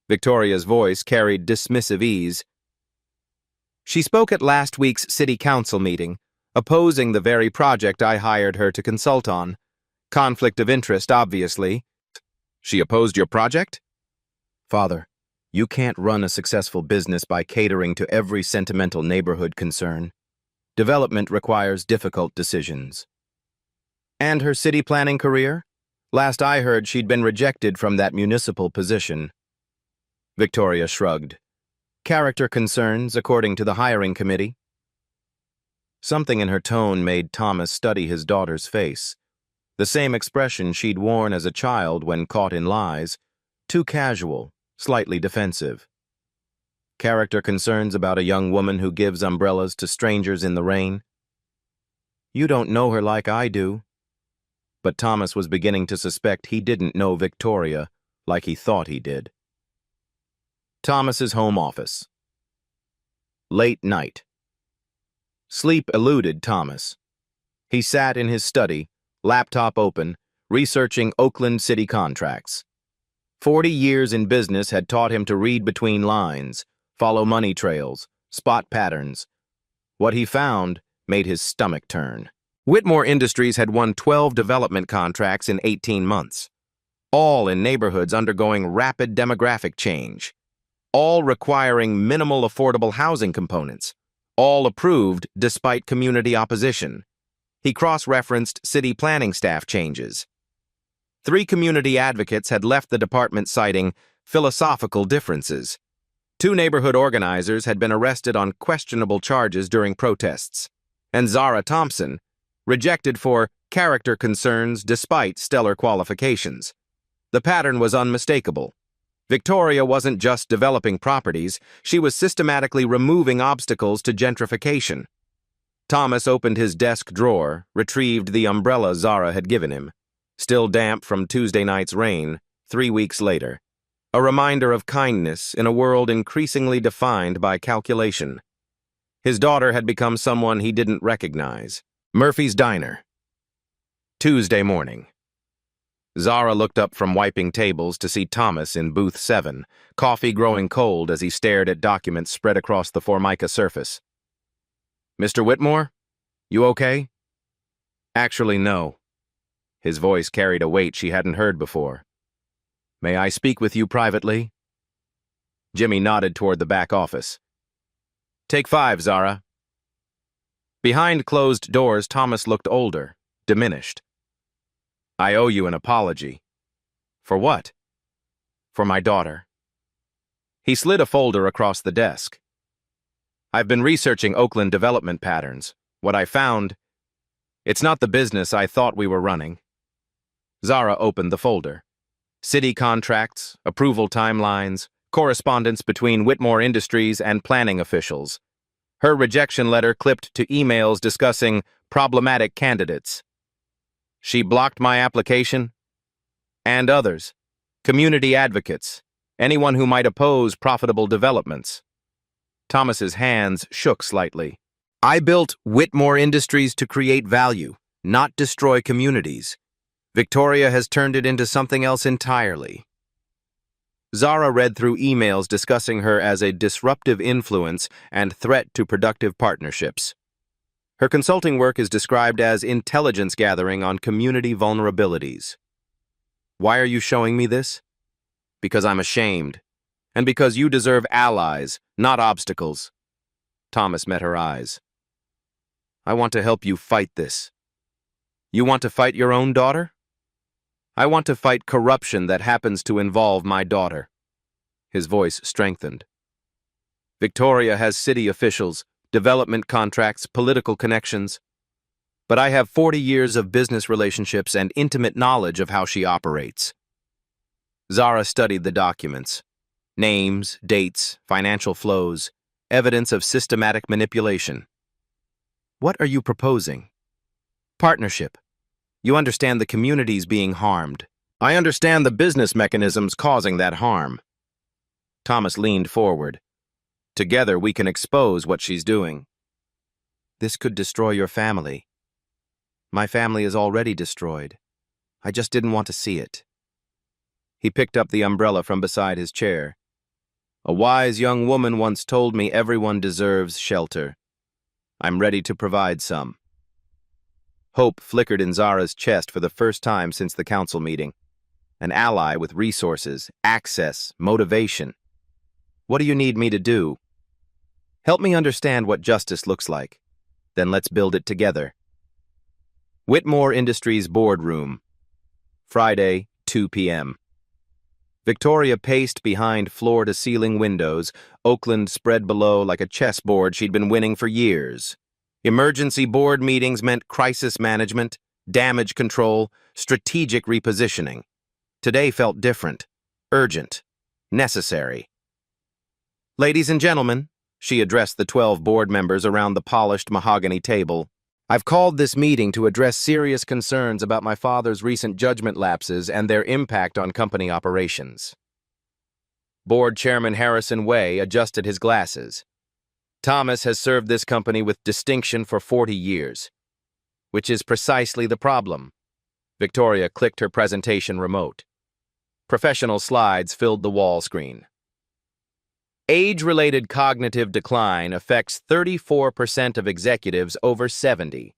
Victoria's voice carried dismissive ease. She spoke at last week's city council meeting, opposing the very project I hired her to consult on. Conflict of interest, obviously. She opposed your project? Father, you can't run a successful business by catering to every sentimental neighborhood concern. Development requires difficult decisions. And her city planning career? Last I heard, she'd been rejected from that municipal position. Victoria shrugged. Character concerns, according to the hiring committee. Something in her tone made Thomas study his daughter's face. The same expression she'd worn as a child when caught in lies, too casual, slightly defensive. Character concerns about a young woman who gives umbrellas to strangers in the rain. You don't know her like I do. But Thomas was beginning to suspect he didn't know Victoria like he thought he did. Thomas's home office. Late night. Sleep eluded Thomas. He sat in his study, laptop open, researching Oakland city contracts. 40 years in business had taught him to read between lines, follow money trails, spot patterns. What he found made his stomach turn. Whitmore Industries had won 12 development contracts in 18 months, all in neighborhoods undergoing rapid demographic change, all requiring minimal affordable housing components, all approved despite community opposition. He cross-referenced city planning staff changes. 3 community advocates had left the department citing philosophical differences. 2 neighborhood organizers had been arrested on questionable charges during protests, and Zara Thompson rejected for character concerns despite stellar qualifications. The pattern was unmistakable. Victoria wasn't just developing properties, she was systematically removing obstacles to gentrification. Thomas opened his desk drawer, retrieved the umbrella Zara had given him, still damp from Tuesday night's rain, 3 weeks later. A reminder of kindness in a world increasingly defined by calculation. His daughter had become someone he didn't recognize. Murphy's Diner. Tuesday morning. Zara looked up from wiping tables to see Thomas in booth 7, coffee growing cold as he stared at documents spread across the Formica surface. "Mr. Whitmore? You okay?" "Actually, no." His voice carried a weight she hadn't heard before. "May I speak with you privately?" Jimmy nodded toward the back office. "Take 5, Zara." Behind closed doors, Thomas looked older, diminished. "I owe you an apology." "For what?" "For my daughter." He slid a folder across the desk. "I've been researching Oakland development patterns. What I found, it's not the business I thought we were running." Zara opened the folder. City contracts, approval timelines, correspondence between Whitmore Industries and planning officials. Her rejection letter clipped to emails discussing problematic candidates. "She blocked my application?" "And others. Community advocates. Anyone who might oppose profitable developments." Thomas's hands shook slightly. "I built Whitmore Industries to create value, not destroy communities. Victoria has turned it into something else entirely." Zara read through emails discussing her as a disruptive influence and threat to productive partnerships. Her consulting work is described as intelligence gathering on community vulnerabilities. "Why are you showing me this?" "Because I'm ashamed, and because you deserve allies, not obstacles." Thomas met her eyes. "I want to help you fight this." "You want to fight your own daughter?" "I want to fight corruption that happens to involve my daughter." His voice strengthened. "Victoria has city officials, development contracts, political connections. But I have 40 years of business relationships and intimate knowledge of how she operates." Zara studied the documents. Names, dates, financial flows, evidence of systematic manipulation. "What are you proposing?" "Partnership. You understand the communities being harmed. I understand the business mechanisms causing that harm." Thomas leaned forward. "Together we can expose what she's doing." "This could destroy your family." "My family is already destroyed. I just didn't want to see it." He picked up the umbrella from beside his chair. "A wise young woman once told me everyone deserves shelter. I'm ready to provide some." Hope flickered in Zara's chest for the first time since the council meeting. An ally with resources, access, motivation. "What do you need me to do?" "Help me understand what justice looks like. Then let's build it together." Whitmore Industries boardroom. Friday, 2 p.m. Victoria paced behind floor-to-ceiling windows, Oakland spread below like a chessboard she'd been winning for years. Emergency board meetings meant crisis management, damage control, strategic repositioning. Today felt different, urgent, necessary. "Ladies and gentlemen," she addressed the 12 board members around the polished mahogany table, "I've called this meeting to address serious concerns about my father's recent judgment lapses and their impact on company operations." Board Chairman Harrison Way adjusted his glasses. "Thomas has served this company with distinction for 40 years, which is precisely the problem." Victoria clicked her presentation remote. Professional slides filled the wall screen. "Age-related cognitive decline affects 34% of executives over 70.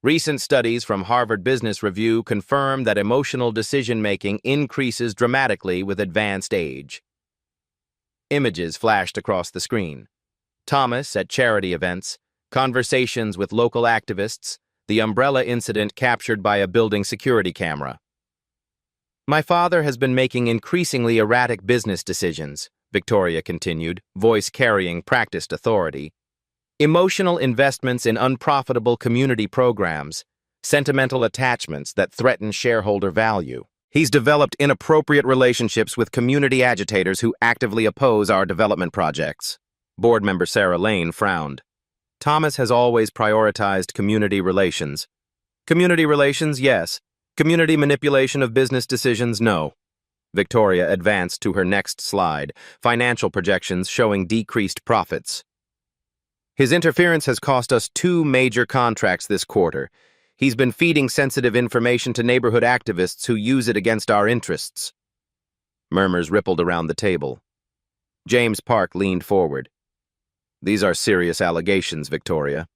Recent studies from Harvard Business Review confirm that emotional decision-making increases dramatically with advanced age. Images flashed across the screen. Thomas at charity events, conversations with local activists, the umbrella incident captured by a building security camera. My father has been making increasingly erratic business decisions, Victoria continued, voice carrying practiced authority. Emotional investments in unprofitable community programs, sentimental attachments that threaten shareholder value. He's developed inappropriate relationships with community agitators who actively oppose our development projects. Board member Sarah Lane frowned. Thomas has always prioritized community relations. Community relations, yes. Community manipulation of business decisions, no. Victoria advanced to her next slide, financial projections showing decreased profits. His interference has cost us 2 major contracts this quarter. He's been feeding sensitive information to neighborhood activists who use it against our interests. Murmurs rippled around the table. James Park leaned forward. These are serious allegations, Victoria.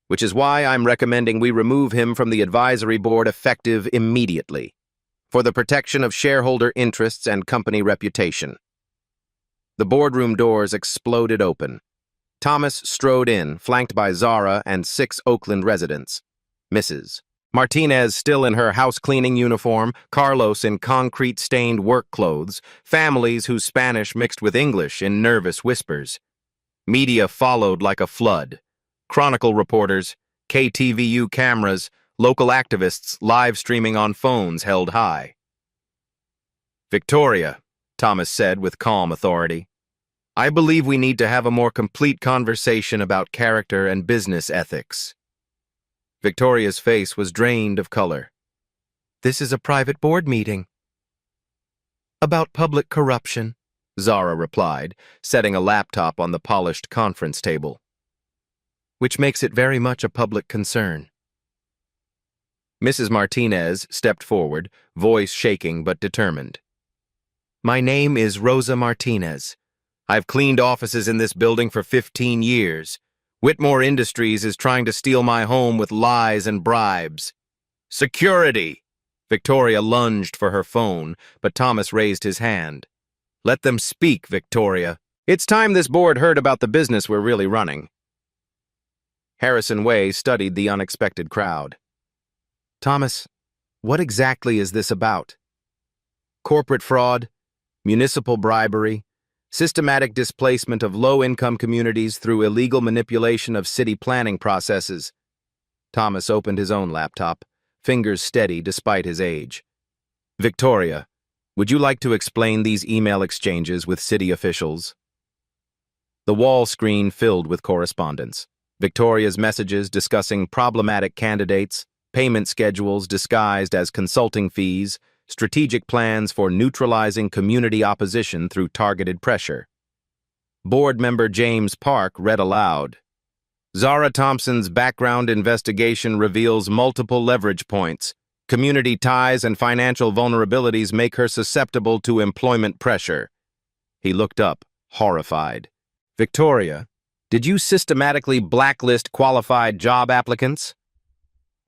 Which is why I'm recommending we remove him from the advisory board effective immediately, for the protection of shareholder interests and company reputation. The boardroom doors exploded open. Thomas strode in, flanked by Zara and 6 Oakland residents. Mrs. Martinez still in her house-cleaning uniform, Carlos in concrete-stained work clothes, families whose Spanish mixed with English in nervous whispers. Media followed like a flood. Chronicle reporters, KTVU cameras, local activists live streaming on phones held high. Victoria, Thomas said with calm authority, I believe we need to have a more complete conversation about character and business ethics. Victoria's face was drained of color. This is a private board meeting. About public corruption, Zara replied, setting a laptop on the polished conference table. Which makes it very much a public concern. Mrs. Martinez stepped forward, voice shaking but determined. My name is Rosa Martinez. I've cleaned offices in this building for 15 years. Whitmore Industries is trying to steal my home with lies and bribes. Security! Victoria lunged for her phone, but Thomas raised his hand. Let them speak, Victoria. It's time this board heard about the business we're really running. Harrison Way studied the unexpected crowd. Thomas, what exactly is this about? Corporate fraud, municipal bribery, systematic displacement of low-income communities through illegal manipulation of city planning processes. Thomas opened his own laptop, fingers steady despite his age. Victoria, would you like to explain these email exchanges with city officials? The wall screen filled with correspondence. Victoria's messages discussing problematic candidates, payment schedules disguised as consulting fees, strategic plans for neutralizing community opposition through targeted pressure. Board member James Park read aloud. Zara Thompson's background investigation reveals multiple leverage points. Community ties and financial vulnerabilities make her susceptible to employment pressure. He looked up, horrified. Victoria, did you systematically blacklist qualified job applicants?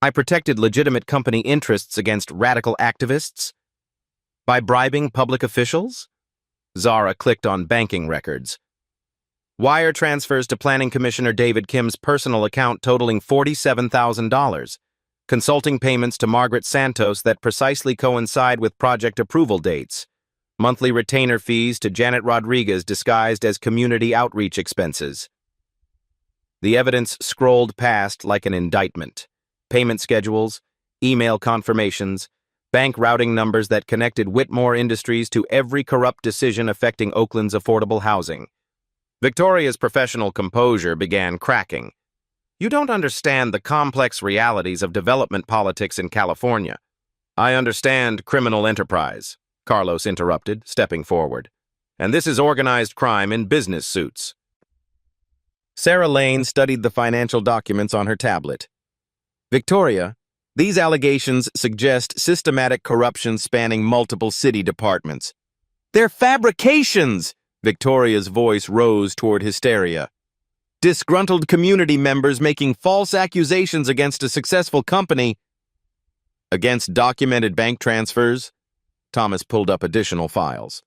I protected legitimate company interests against radical activists? By bribing public officials? Zara clicked on banking records. Wire transfers to Planning Commissioner David Kim's personal account totaling $47,000. Consulting payments to Margaret Santos that precisely coincide with project approval dates. Monthly retainer fees to Janet Rodriguez disguised as community outreach expenses. The evidence scrolled past like an indictment. Payment schedules, email confirmations, bank routing numbers that connected Whitmore Industries to every corrupt decision affecting Oakland's affordable housing. Victoria's professional composure began cracking. You don't understand the complex realities of development politics in California. I understand criminal enterprise, Carlos interrupted, stepping forward. And this is organized crime in business suits. Sarah Lane studied the financial documents on her tablet. Victoria, these allegations suggest systematic corruption spanning multiple city departments. They're fabrications! Victoria's voice rose toward hysteria. Disgruntled community members making false accusations against a successful company. Against documented bank transfers. Thomas pulled up additional files.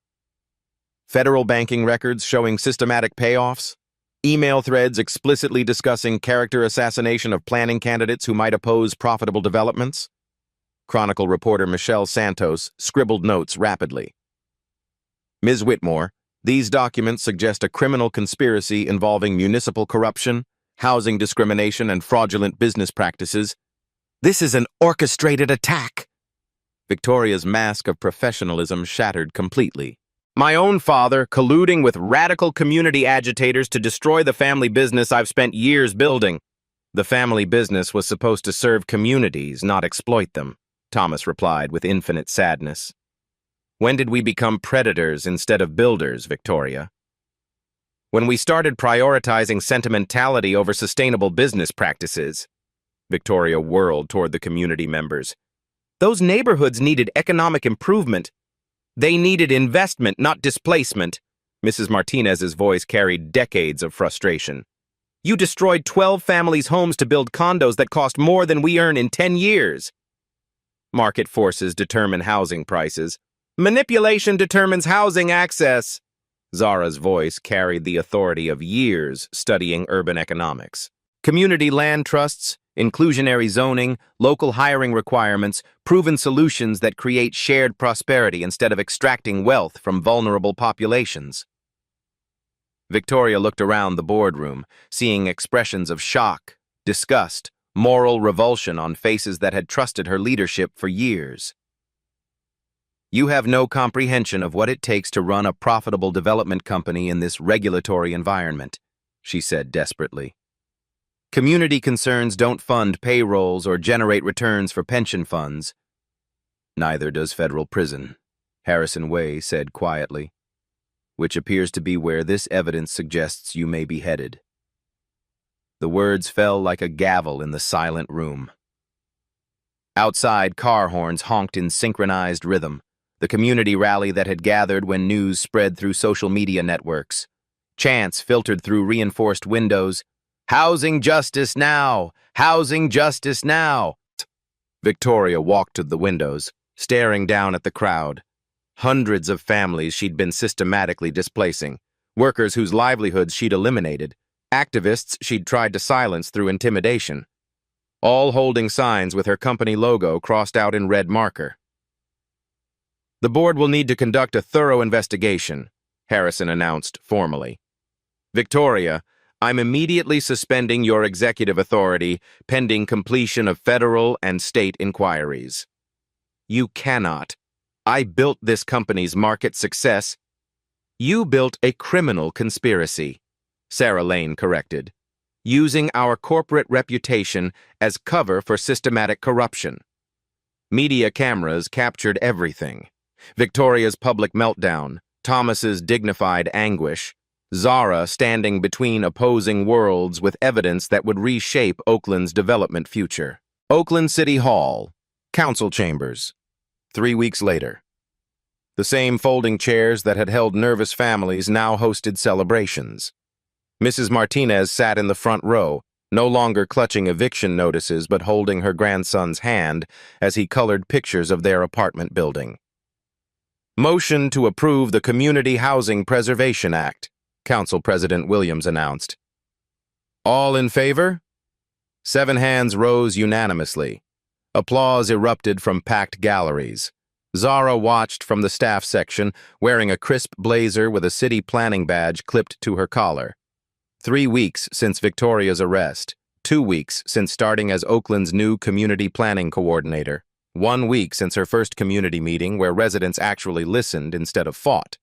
Federal banking records showing systematic payoffs. Email threads explicitly discussing character assassination of planning candidates who might oppose profitable developments. Chronicle reporter Michelle Santos scribbled notes rapidly. Ms. Whitmore, these documents suggest a criminal conspiracy involving municipal corruption, housing discrimination, and fraudulent business practices. This is an orchestrated attack. Victoria's mask of professionalism shattered completely. My own father colluding with radical community agitators to destroy the family business I've spent years building. The family business was supposed to serve communities, not exploit them, Thomas replied with infinite sadness. When did we become predators instead of builders, Victoria? When we started prioritizing sentimentality over sustainable business practices. Victoria whirled toward the community members. Those neighborhoods needed economic improvement. They needed investment, not displacement. Mrs. Martinez's voice carried decades of frustration. You destroyed 12 families' homes to build condos that cost more than we earn in 10 years. Market forces determine housing prices. Manipulation determines housing access. Zara's voice carried the authority of years studying urban economics. Community land trusts, inclusionary zoning, local hiring requirements, proven solutions that create shared prosperity instead of extracting wealth from vulnerable populations. Victoria looked around the boardroom, seeing expressions of shock, disgust, moral revulsion on faces that had trusted her leadership for years. You have no comprehension of what it takes to run a profitable development company in this regulatory environment, she said desperately. Community concerns don't fund payrolls or generate returns for pension funds. Neither does federal prison, Harrison Way said quietly, which appears to be where this evidence suggests you may be headed. The words fell like a gavel in the silent room. Outside, car horns honked in synchronized rhythm, the community rally that had gathered when news spread through social media networks. Chants filtered through reinforced windows. Housing justice now! Housing justice now! Victoria walked to the windows, staring down at the crowd. Hundreds of families she'd been systematically displacing, workers whose livelihoods she'd eliminated, activists she'd tried to silence through intimidation, all holding signs with her company logo crossed out in red marker. The board will need to conduct a thorough investigation, Harrison announced formally. Victoria, I'm immediately suspending your executive authority pending completion of federal and state inquiries. You cannot. I built this company's market success. You built a criminal conspiracy, Sarah Lane corrected, using our corporate reputation as cover for systematic corruption. Media cameras captured everything. Victoria's public meltdown, Thomas's dignified anguish, Zara standing between opposing worlds with evidence that would reshape Oakland's development future. Oakland City Hall, council chambers. 3 weeks later. The same folding chairs that had held nervous families now hosted celebrations. Mrs. Martinez sat in the front row, no longer clutching eviction notices but holding her grandson's hand as he colored pictures of their apartment building. Motion to approve the Community Housing Preservation Act, Council President Williams announced. All in favor? 7 hands rose unanimously. Applause erupted from packed galleries. Zara watched from the staff section, wearing a crisp blazer with a city planning badge clipped to her collar. 3 weeks since Victoria's arrest, 2 weeks since starting as Oakland's new community planning coordinator. 1 week since her first community meeting where residents actually listened instead of fought.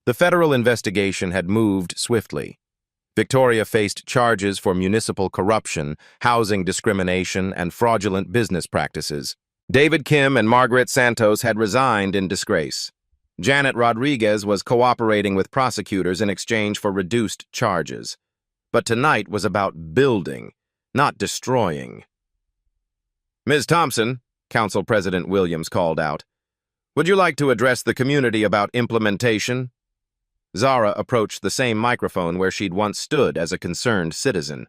The federal investigation had moved swiftly. Victoria faced charges for municipal corruption, housing discrimination, and fraudulent business practices. David Kim and Margaret Santos had resigned in disgrace. Janet Rodriguez was cooperating with prosecutors in exchange for reduced charges. But tonight was about building, not destroying. Ms. Thompson, Council President Williams called out, would you like to address the community about implementation? Zara approached the same microphone where she'd once stood as a concerned citizen.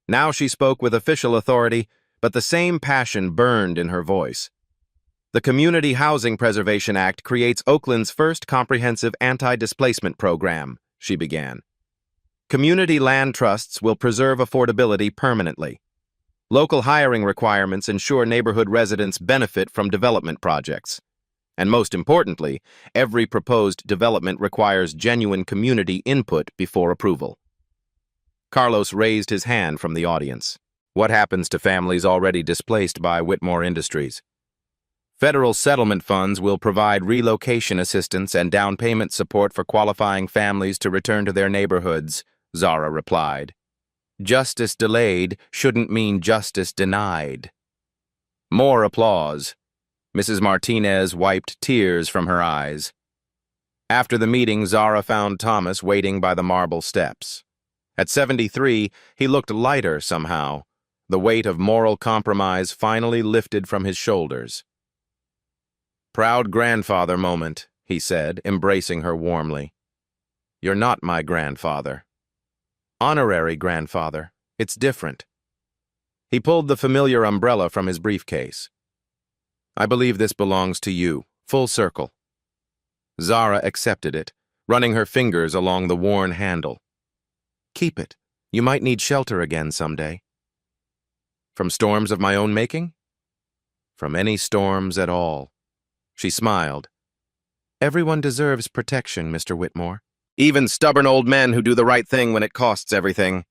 Now she spoke with official authority, but the same passion burned in her voice. The Community Housing Preservation Act creates Oakland's first comprehensive anti-displacement program, she began. Community land trusts will preserve affordability permanently. Local hiring requirements ensure neighborhood residents benefit from development projects. And most importantly, every proposed development requires genuine community input before approval. Carlos raised his hand from the audience. What happens to families already displaced by Whitmore Industries? Federal settlement funds will provide relocation assistance and down payment support for qualifying families to return to their neighborhoods, Zara replied. Justice delayed shouldn't mean justice denied. More applause. Mrs. Martinez wiped tears from her eyes. After the meeting, Zara found Thomas waiting by the marble steps. At 73, he looked lighter somehow. The weight of moral compromise finally lifted from his shoulders. Proud grandfather moment, he said, embracing her warmly. You're not my grandfather. Honorary grandfather. It's different. He pulled the familiar umbrella from his briefcase. I believe this belongs to you, full circle. Zara accepted it, running her fingers along the worn handle. Keep it. You might need shelter again someday. From storms of my own making? From any storms at all. She smiled. Everyone deserves protection, Mr. Whitmore. Even stubborn old men who do the right thing when it costs everything.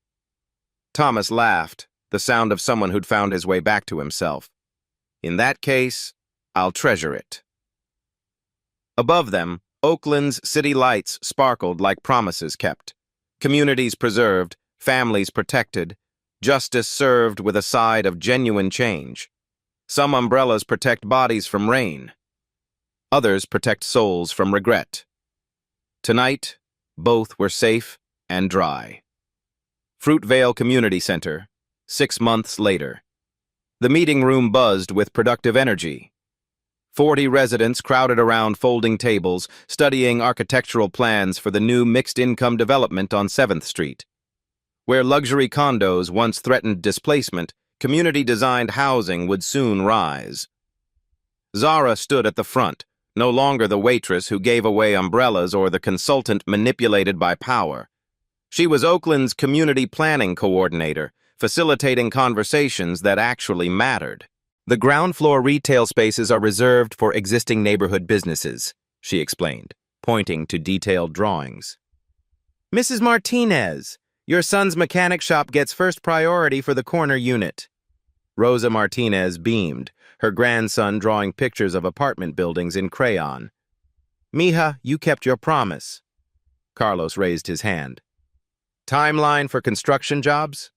Thomas laughed, the sound of someone who'd found his way back to himself. In that case, I'll treasure it. Above them, Oakland's city lights sparkled like promises kept. Communities preserved, families protected, justice served with a side of genuine change. Some umbrellas protect bodies from rain. Others protect souls from regret. Tonight, both were safe and dry. Fruitvale Community Center, 6 months later. The meeting room buzzed with productive energy. 40 residents crowded around folding tables, studying architectural plans for the new mixed-income development on 7th Street. Where luxury condos once threatened displacement, community-designed housing would soon rise. Zara stood at the front, no longer the waitress who gave away umbrellas or the consultant manipulated by power. She was Oakland's community planning coordinator, facilitating conversations that actually mattered. The ground floor retail spaces are reserved for existing neighborhood businesses, she explained, pointing to detailed drawings. Mrs. Martinez, your son's mechanic shop gets first priority for the corner unit. Rosa Martinez beamed, her grandson drawing pictures of apartment buildings in crayon. Mija, you kept your promise. Carlos raised his hand. Timeline for construction jobs?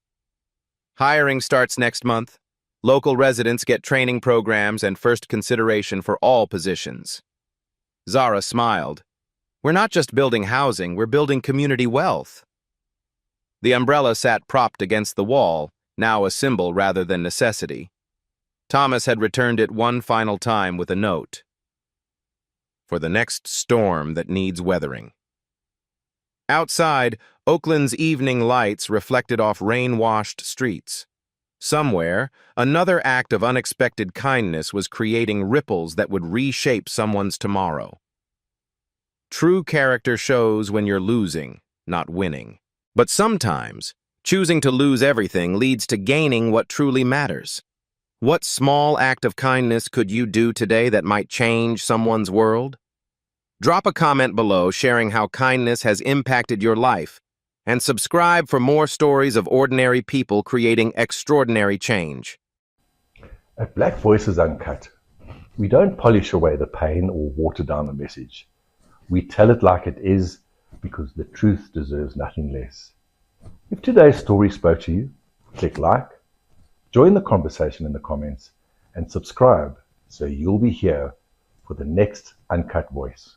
Hiring starts next month. Local residents get training programs and first consideration for all positions. Zara smiled. We're not just building housing, we're building community wealth. The umbrella sat propped against the wall, now a symbol rather than necessity. Thomas had returned it one final time with a note. For the next storm that needs weathering. Outside, Oakland's evening lights reflected off rain-washed streets. Somewhere, another act of unexpected kindness was creating ripples that would reshape someone's tomorrow. True character shows when you're losing, not winning. But sometimes, choosing to lose everything leads to gaining what truly matters. What small act of kindness could you do today that might change someone's world? Drop a comment below sharing how kindness has impacted your life, and subscribe for more stories of ordinary people creating extraordinary change. At Black Voices Uncut, we don't polish away the pain or water down the message. We tell it like it is because the truth deserves nothing less. If today's story spoke to you, click like, join the conversation in the comments, and subscribe so you'll be here for the next Uncut Voice.